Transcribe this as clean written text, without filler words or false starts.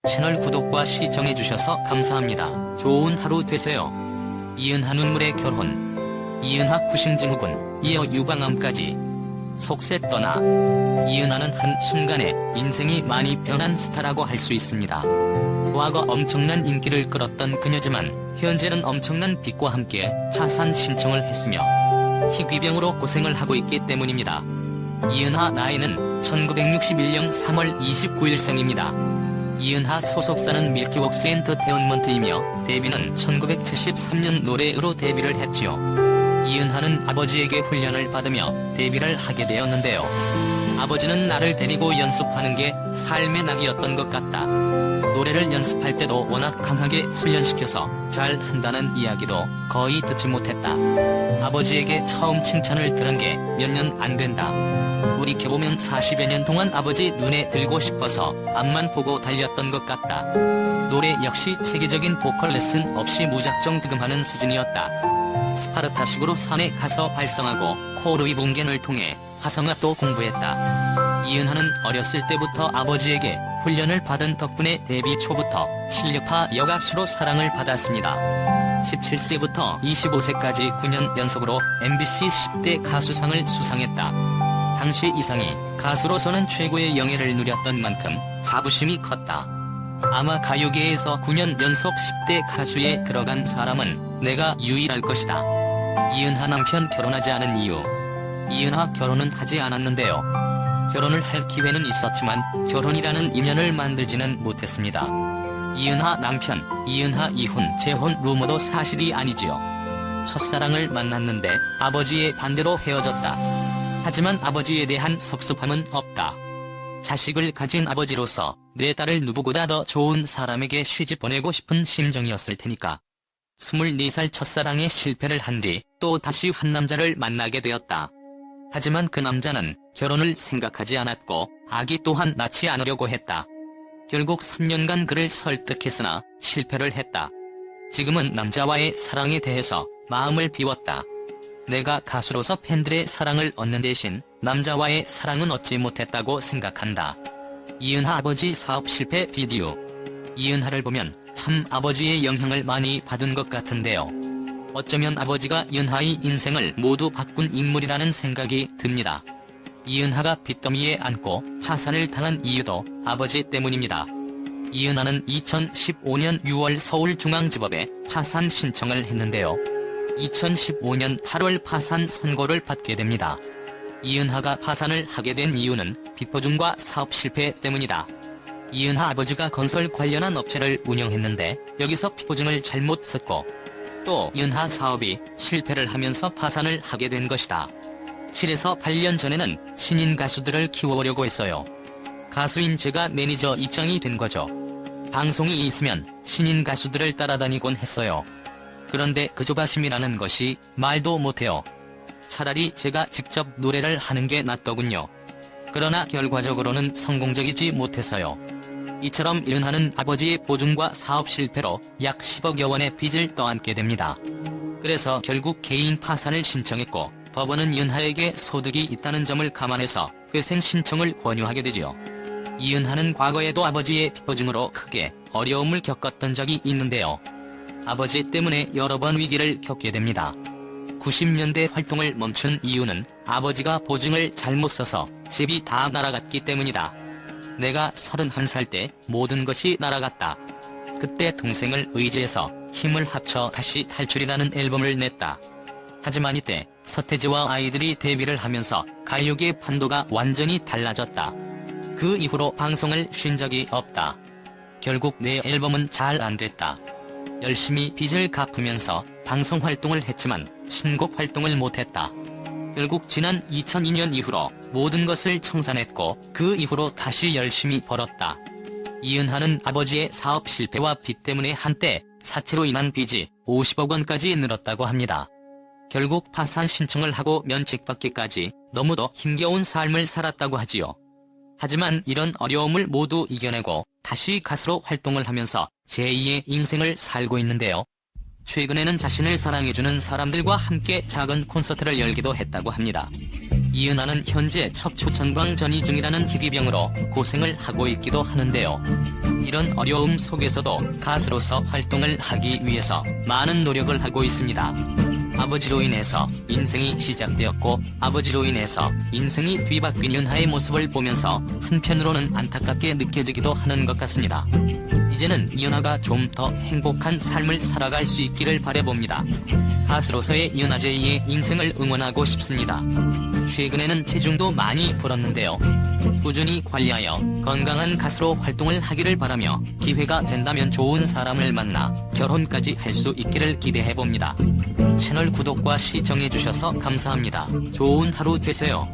채널 구독과 시청해주셔서 감사합니다. 좋은 하루 되세요. 이은하 눈물의 결혼. 이은하 구싱증후군, 이어 유방암까지. 속세 떠나. 이은하는 한순간에 인생이 많이 변한 스타라고 할 수 있습니다. 과거 엄청난 인기를 끌었던 그녀지만 현재는 엄청난 빚과 함께 파산 신청을 했으며 희귀병으로 고생을 하고 있기 때문입니다. 이은하 나이는 1961년 3월 29일 생입니다. 이은하 소속사는 밀키웍스 엔터테인먼트이며 데뷔는 1973년 노래로 데뷔를 했지요. 이은하는 아버지에게 훈련을 받으며 데뷔를 하게 되었는데요. 아버지는 나를 데리고 연습하는 게 삶의 낙이었던 것 같다. 노래를 연습할 때도 워낙 강하게 훈련시켜서 잘 한다는 이야기도 거의 듣지 못했다. 아버지에게 처음 칭찬을 들은 게 몇 년 안 된다. 돌이켜보면 40여 년 동안 아버지 눈에 들고 싶어서 앞만 보고 달렸던 것 같다. 노래 역시 체계적인 보컬 레슨 없이 무작정 득음하는 수준이었다. 스파르타식으로 산에 가서 발성하고 코르이 분견을 통해 화성학도 공부했다. 이은하는 어렸을 때부터 아버지에게 훈련을 받은 덕분에 데뷔 초부터 실력파 여가수로 사랑을 받았습니다. 17세부터 25세까지 9년 연속으로 MBC 10대 가수상을 수상했다. 당시 이상이 가수로서는 최고의 영예를 누렸던 만큼 자부심이 컸다. 아마 가요계에서 9년 연속 10대 가수에 들어간 사람은 내가 유일할 것이다. 이은하 남편 결혼하지 않은 이유. 이은하 결혼은 하지 않았는데요. 결혼을 할 기회는 있었지만 결혼이라는 인연을 만들지는 못했습니다. 이은하 남편, 이은하 이혼, 재혼 루머도 사실이 아니지요. 첫사랑을 만났는데 아버지의 반대로 헤어졌다. 하지만 아버지에 대한 섭섭함은 없다. 자식을 가진 아버지로서 내 딸을 누구보다 더 좋은 사람에게 시집 보내고 싶은 심정이었을 테니까. 24살 첫사랑에 실패를 한 뒤 또 다시 한 남자를 만나게 되었다. 하지만 그 남자는 결혼을 생각하지 않았고 아기 또한 낳지 않으려고 했다. 결국 3년간 그를 설득했으나 실패를 했다. 지금은 남자와의 사랑에 대해서 마음을 비웠다. 내가 가수로서 팬들의 사랑을 얻는 대신 남자와의 사랑은 얻지 못했다고 생각한다. 이은하 아버지 사업 실패 비디오. 이은하를 보면 참 아버지의 영향을 많이 받은 것 같은데요. 어쩌면 아버지가 이은하의 인생을 모두 바꾼 인물이라는 생각이 듭니다. 이은하가 빚더미에 안고 파산을 당한 이유도 아버지 때문입니다. 이은하는 2015년 6월 서울중앙지법에 파산 신청을 했는데요. 2015년 8월 파산 선고를 받게 됩니다. 이은하가 파산을 하게 된 이유는 빚보증과 사업 실패 때문이다. 이은하 아버지가 건설 관련한 업체를 운영했는데 여기서 빚보증을 잘못 썼고 또 이은하 사업이 실패를 하면서 파산을 하게 된 것이다. 7에서 8년 전에는 신인 가수들을 키워보려고 했어요. 가수인 제가 매니저 입장이 된 거죠. 방송이 있으면 신인 가수들을 따라다니곤 했어요. 그런데 그 조바심이라는 것이 말도 못해요. 차라리 제가 직접 노래를 하는 게 낫더군요. 그러나 결과적으로는 성공적이지 못해서요. 이처럼 이은하는 아버지의 보증과 사업 실패로 약 10억여 원의 빚을 떠안게 됩니다. 그래서 결국 개인 파산을 신청했고 법원은 이은하에게 소득이 있다는 점을 감안해서 회생 신청을 권유하게 되지요. 이은하는 과거에도 아버지의 빚보증으로 크게 어려움을 겪었던 적이 있는데요. 아버지 때문에 여러 번 위기를 겪게 됩니다. 90년대 활동을 멈춘 이유는 아버지가 보증을 잘못 써서 집이 다 날아갔기 때문이다. 내가 31살 때 모든 것이 날아갔다. 그때 동생을 의지해서 힘을 합쳐 다시 탈출이라는 앨범을 냈다. 하지만 이때 서태지와 아이들이 데뷔를 하면서 가요계 판도가 완전히 달라졌다. 그 이후로 방송을 쉰 적이 없다. 결국 내 앨범은 잘 안 됐다. 열심히 빚을 갚으면서 방송 활동을 했지만 신곡 활동을 못했다. 결국 지난 2002년 이후로 모든 것을 청산했고 그 이후로 다시 열심히 벌었다. 이은하는 아버지의 사업 실패와 빚 때문에 한때 사채로 인한 빚이 50억 원까지 늘었다고 합니다. 결국 파산 신청을 하고 면책받기까지 너무도 힘겨운 삶을 살았다고 하지요. 하지만 이런 어려움을 모두 이겨내고 다시 가수로 활동을 하면서 제2의 인생을 살고 있는데요. 최근에는 자신을 사랑해주는 사람들과 함께 작은 콘서트를 열기도 했다고 합니다. 이은하는 현재 척추 전방 전이 중이라는 희귀병으로 고생을 하고 있기도 하는데요. 이런 어려움 속에서도 가수로서 활동을 하기 위해서 많은 노력을 하고 있습니다. 아버지로 인해서 인생이 시작되었고 아버지로 인해서 인생이 뒤바뀐 이은하의 모습을 보면서 한편으로는 안타깝게 느껴지기도 하는 것 같습니다. 이제는 이은하가 좀 더 행복한 삶을 살아갈 수 있기를 바라봅니다. 가수로서의 이은하 제이의 인생을 응원하고 싶습니다. 최근에는 체중도 많이 불었는데요. 꾸준히 관리하여 건강한 가수로 활동을 하기를 바라며 기회가 된다면 좋은 사람을 만나 결혼까지 할 수 있기를 기대해봅니다. 채널 구독과 시청해주셔서 감사합니다. 좋은 하루 되세요.